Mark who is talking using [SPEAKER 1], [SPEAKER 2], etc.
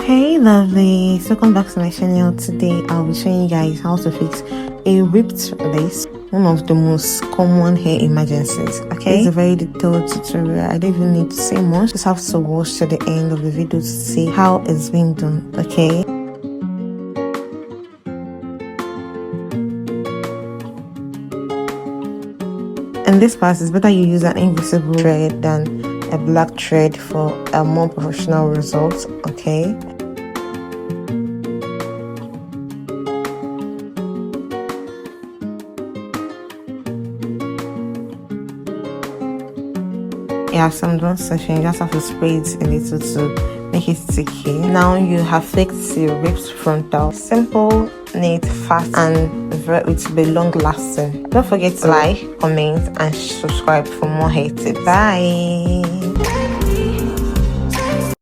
[SPEAKER 1] Hey lovely, so welcome back to my channel. Today I'll be showing you guys how to fix a ripped lace, one of the most common hair emergencies. Okay, it's a very detailed tutorial. I don't even need to say much, just have to watch to the end of the video to see how it's being done. Okay, in this part it's better you use an invisible thread than a black thread for a more professional result. Okay, you have some done session, you just have to spray it a little to make it sticky. Now you have fixed your ripped frontal. Simple, neat, fast, and it will be long lasting. Don't forget to like, comment, and subscribe for more hair tips. Bye.